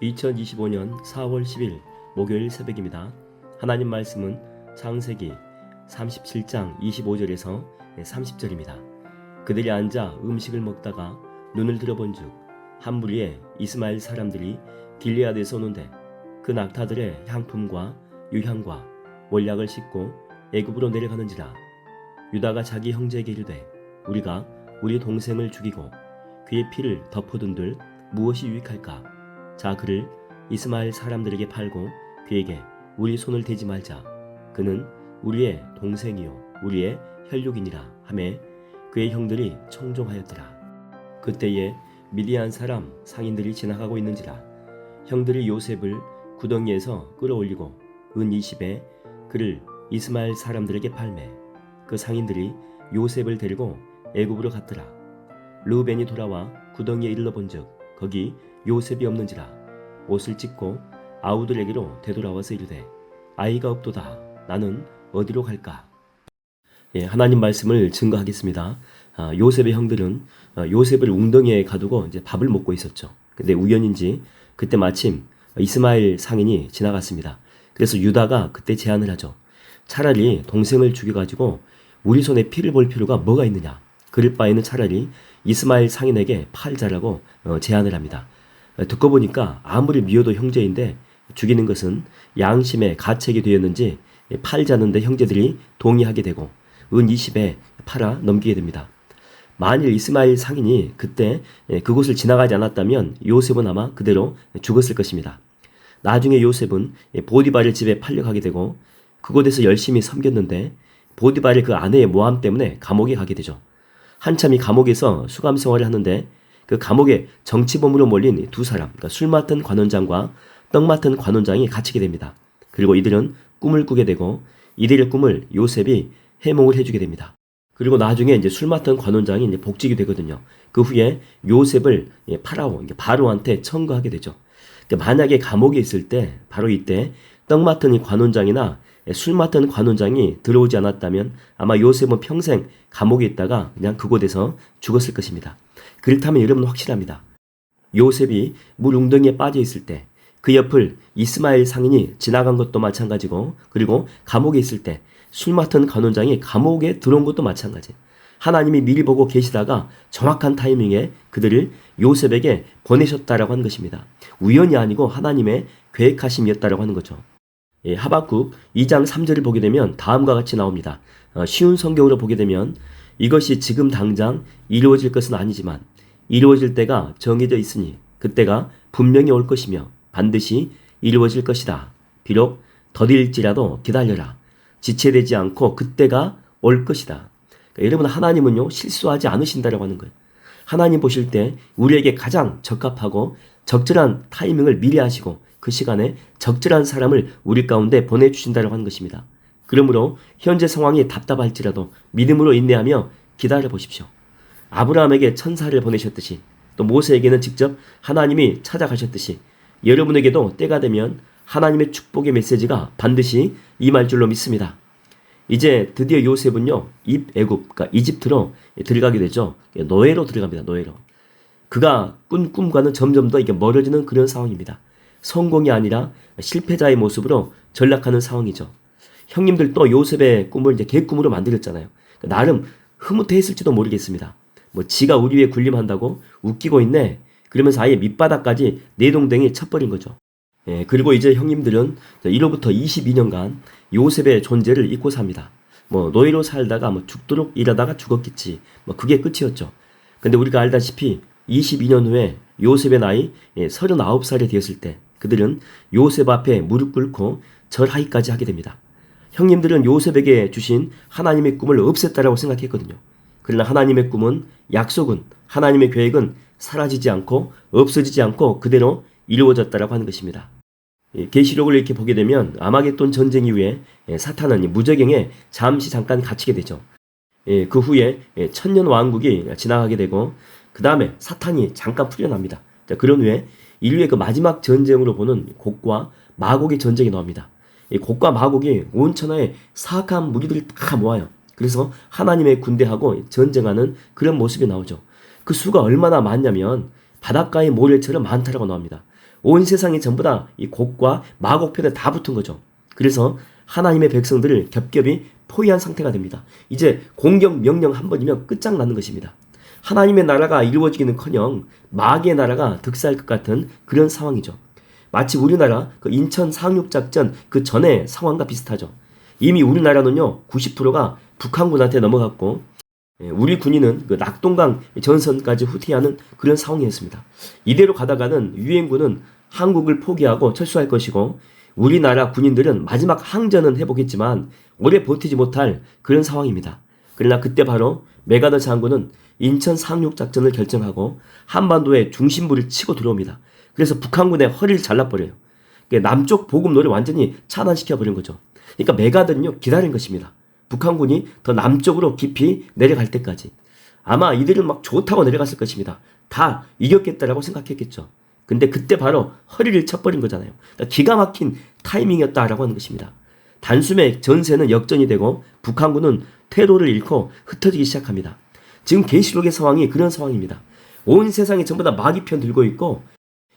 2025년 4월 10일 목요일 새벽입니다. 하나님 말씀은 창세기 37장 25절에서 30절입니다. 그들이 앉아 음식을 먹다가 눈을 들어본즉 한 무리의 이스마엘 사람들이 길르앗에서 오는데 그 낙타들의 향품과 유향과 몰약을 싣고 애굽으로 내려가는지라. 유다가 자기 형제에게 이르되 우리가 우리 동생을 죽이고 그의 피를 덮어둔들 무엇이 유익할까? 자, 그를 이스마엘 사람들에게 팔고 그에게 우리 손을 대지 말자. 그는 우리의 동생이요 우리의 혈육이니라 하매 그의 형들이 청종하였더라. 그때에 미디안 사람 상인들이 지나가고 있는지라. 형들이 요셉을 구덩이에서 끌어올리고 은 20에 그를 이스마엘 사람들에게 팔매 그 상인들이 요셉을 데리고 애굽으로 갔더라. 르우벤이 돌아와 구덩이에 이르러본즉 거기 요셉이 없는지라. 옷을 찢고 아우들에게로 되돌아와서 이르되 아이가 없도다. 나는 어디로 갈까? 하나님 말씀을 증거하겠습니다. 요셉의 형들은 요셉을 웅덩이에 가두고 이제 밥을 먹고 있었죠. 근데 우연인지 그때 마침 이스마엘 상인이 지나갔습니다. 그래서 유다가 그때 제안을 하죠. 차라리 동생을 죽여가지고 우리 손에 피를 볼 필요가 뭐가 있느냐. 그럴 바에는 차라리 이스마엘 상인에게 팔자라고 제안을 합니다. 듣고 보니까 아무리 미워도 형제인데 죽이는 것은 양심의 가책이 되었는지 팔자는데 형제들이 동의하게 되고 은 20에 팔아 넘기게 됩니다. 만일 이스마엘 상인이 그때 그곳을 지나가지 않았다면 요셉은 아마 그대로 죽었을 것입니다. 나중에 요셉은 보디발의 집에 팔려가게 되고 그곳에서 열심히 섬겼는데 보디발의 그 아내의 모함 때문에 감옥에 가게 되죠. 한참 이 감옥에서 수감 생활을 하는데 그 감옥에 정치범으로 몰린 두 사람, 그러니까 술 맡은 관원장과 떡 맡은 관원장이 갇히게 됩니다. 그리고 이들은 꿈을 꾸게 되고 이들의 꿈을 요셉이 해몽을 해주게 됩니다. 그리고 나중에 이제 술 맡은 관원장이 이제 복직이 되거든요. 그 후에 요셉을 파라오, 바로한테 청구하게 되죠. 그러니까 만약에 감옥에 있을 때 바로 이때 떡 맡은 이 관원장이나 술 맡은 관원장이 들어오지 않았다면 아마 요셉은 평생 감옥에 있다가 그냥 그곳에서 죽었을 것입니다. 그렇다면 여러분은 확실합니다. 요셉이 물 웅덩이에 빠져 있을 때 그 옆을 이스마엘 상인이 지나간 것도 마찬가지고 그리고 감옥에 있을 때 술 맡은 관원장이 감옥에 들어온 것도 마찬가지. 하나님이 미리 보고 계시다가 정확한 타이밍에 그들을 요셉에게 보내셨다라고 하는 것입니다. 우연이 아니고 하나님의 계획하심이었다라고 하는 거죠. 하박국 2장 3절을 보게 되면 다음과 같이 나옵니다. 쉬운 성경으로 보게 되면 이것이 지금 당장 이루어질 것은 아니지만 이루어질 때가 정해져 있으니 그때가 분명히 올 것이며 반드시 이루어질 것이다. 비록 더딜지라도 기다려라. 지체되지 않고 그때가 올 것이다. 그러니까 여러분 하나님은요 실수하지 않으신다라고 하는 거예요. 하나님 보실 때 우리에게 가장 적합하고 적절한 타이밍을 미리 하시고 그 시간에 적절한 사람을 우리 가운데 보내주신다라고 하는 것입니다. 그러므로 현재 상황이 답답할지라도 믿음으로 인내하며 기다려 보십시오. 아브라함에게 천사를 보내셨듯이 또 모세에게는 직접 하나님이 찾아가셨듯이 여러분에게도 때가 되면 하나님의 축복의 메시지가 반드시 임할 줄로 믿습니다. 이제 드디어 요셉은요 애굽, 그러니까 이집트로 들어가게 되죠. 노예로 들어갑니다. 노예로. 그가 꾼 꿈과는 점점 더 이게 멀어지는 그런 상황입니다. 성공이 아니라 실패자의 모습으로 전락하는 상황이죠. 형님들도 요셉의 꿈을 이제 개꿈으로 만들었잖아요. 나름 흐뭇해했을지도 모르겠습니다. 지가 우리 위에 군림한다고 웃기고 있네. 그러면서 아예 밑바닥까지 내동댕이 쳐버린 거죠. 그리고 이제 형님들은 이로부터 22년간 요셉의 존재를 잊고 삽니다. 노예로 살다가 죽도록 일하다가 죽었겠지. 그게 끝이었죠. 근데 우리가 알다시피 22년 후에 요셉의 나이 39살이 되었을 때 그들은 요셉 앞에 무릎 꿇고 절하기까지 하게 됩니다. 형님들은 요셉에게 주신 하나님의 꿈을 없앴다라고 생각했거든요. 그러나 하나님의 꿈은 약속은 하나님의 계획은 사라지지 않고 없어지지 않고 그대로 이루어졌다라고 하는 것입니다. 계시록을 이렇게 보게 되면 아마겟돈 전쟁 이후에 사탄은 무저갱에 잠깐 갇히게 되죠. 그 후에 천년 왕국이 지나가게 되고 그 다음에 사탄이 잠깐 풀려납니다. 그런 후에 인류의 그 마지막 전쟁으로 보는 곡과 마곡의 전쟁이 나옵니다. 곡과 마곡이 온 천하에 사악한 무리들을 다 모아요. 그래서 하나님의 군대하고 전쟁하는 그런 모습이 나오죠. 그 수가 얼마나 많냐면 바닷가의 모래처럼 많다라고 나옵니다. 온 세상이 전부 다 이 곡과 마곡편에 다 붙은 거죠. 그래서 하나님의 백성들을 겹겹이 포위한 상태가 됩니다. 이제 공격 명령 한 번이면 끝장나는 것입니다. 하나님의 나라가 이루어지기는커녕 마귀의 나라가 득세할 것 같은 그런 상황이죠. 마치 우리나라 그 인천 상륙작전 그 전의 상황과 비슷하죠. 이미 우리나라는요 90%가 북한군한테 넘어갔고 우리 군인은 그 낙동강 전선까지 후퇴하는 그런 상황이었습니다. 이대로 가다가는 유엔군은 한국을 포기하고 철수할 것이고 우리나라 군인들은 마지막 항전은 해보겠지만 오래 버티지 못할 그런 상황입니다. 그러나 그때 바로 메가더 장군은 인천 상륙작전을 결정하고 한반도의 중심부를 치고 들어옵니다. 그래서 북한군의 허리를 잘라버려요. 남쪽 보급로를 완전히 차단시켜버린 거죠. 그러니까 메가더는요 기다린 것입니다. 북한군이 더 남쪽으로 깊이 내려갈 때까지. 아마 이들은 막 좋다고 내려갔을 것입니다. 다 이겼겠다라고 생각했겠죠. 근데 그때 바로 허리를 쳐버린 거잖아요. 그러니까 기가 막힌 타이밍이었다라고 하는 것입니다. 단숨에 전세는 역전이 되고 북한군은 퇴로를 잃고 흩어지기 시작합니다. 지금 계시록의 상황이 그런 상황입니다. 온 세상이 전부 다 마귀 편 들고 있고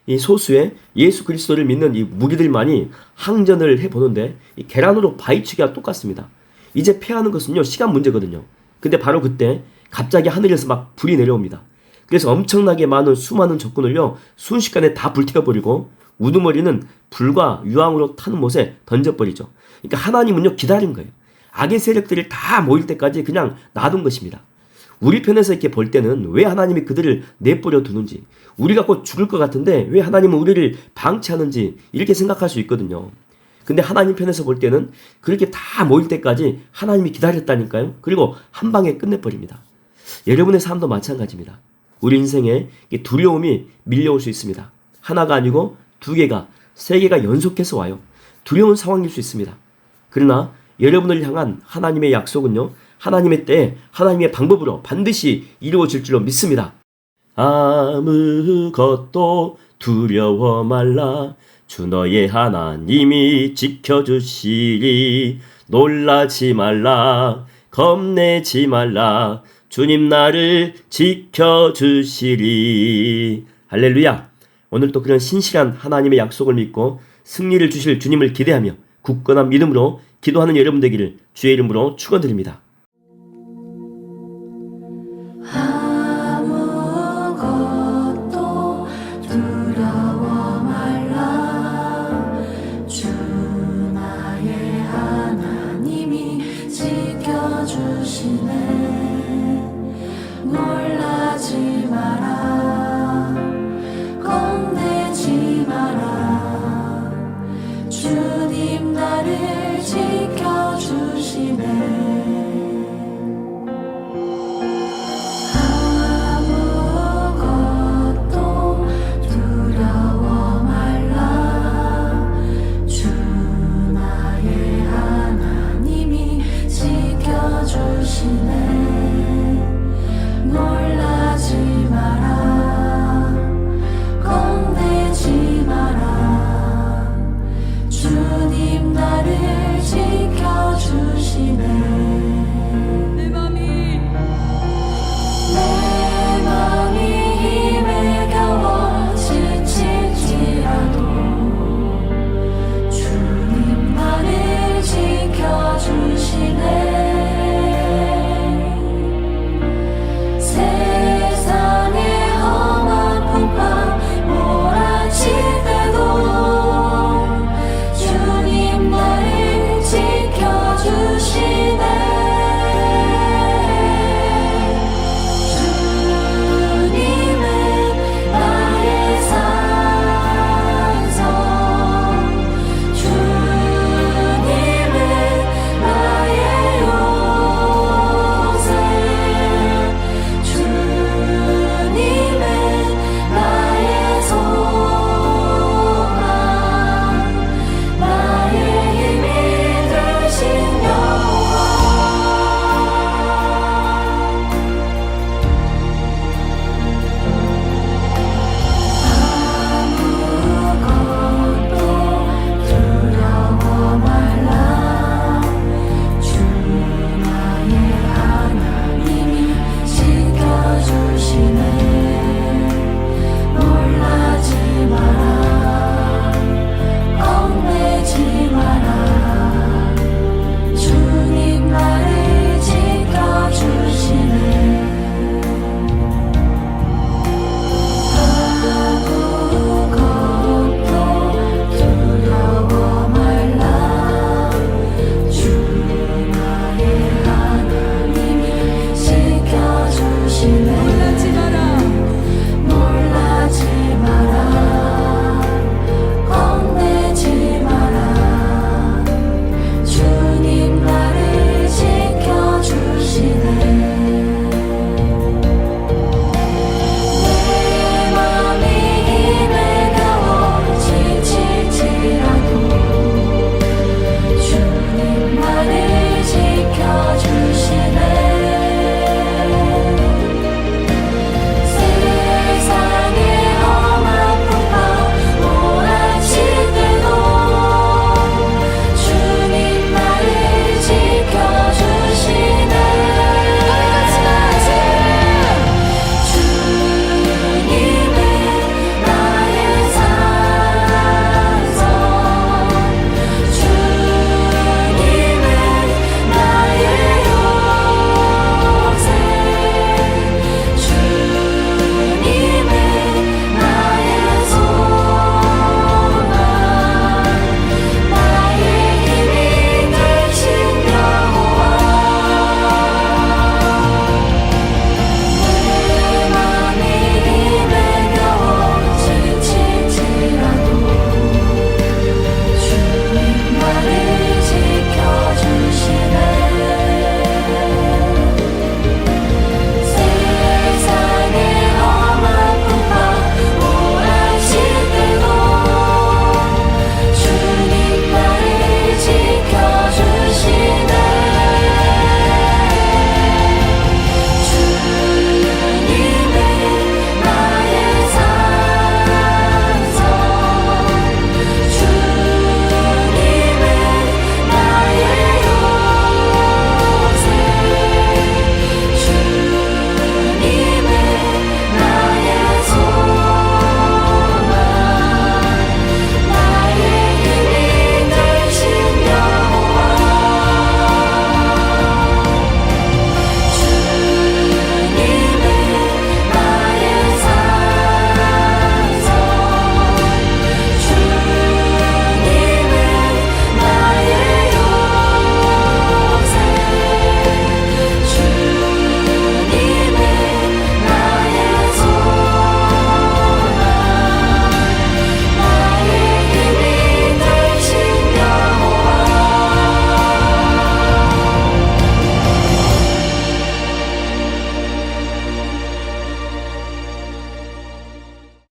이 소수의 예수 그리스도를 믿는 이 무리들만이 항전을 해보는데 이 계란으로 바위치기와 똑같습니다. 이제 패하는 것은요 시간 문제거든요. 근데 바로 그때 갑자기 하늘에서 막 불이 내려옵니다. 그래서 엄청나게 많은 수많은 적군을요 순식간에 다 불태워버리고 우두머리는 불과 유황으로 타는 못에 던져버리죠. 그러니까 하나님은요 기다린 거예요. 악의 세력들이 다 모일 때까지 그냥 놔둔 것입니다. 우리 편에서 이렇게 볼 때는 왜 하나님이 그들을 내버려 두는지, 우리가 곧 죽을 것 같은데 왜 하나님은 우리를 방치하는지 이렇게 생각할 수 있거든요. 근데 하나님 편에서 볼 때는 그렇게 다 모일 때까지 하나님이 기다렸다니까요. 그리고 한 방에 끝내버립니다. 여러분의 삶도 마찬가지입니다. 우리 인생에 두려움이 밀려올 수 있습니다. 하나가 아니고 두 개가, 세 개가 연속해서 와요. 두려운 상황일 수 있습니다. 그러나 여러분을 향한 하나님의 약속은요, 하나님의 때에 하나님의 방법으로 반드시 이루어질 줄로 믿습니다. 아무것도 두려워 말라. 주 너의 하나님이 지켜주시리. 놀라지 말라. 겁내지 말라. 주님 나를 지켜주시리. 할렐루야. 오늘 또 그런 신실한 하나님의 약속을 믿고 승리를 주실 주님을 기대하며 굳건한 믿음으로 기도하는 여러분 되기를 주의 이름으로 축원드립니다.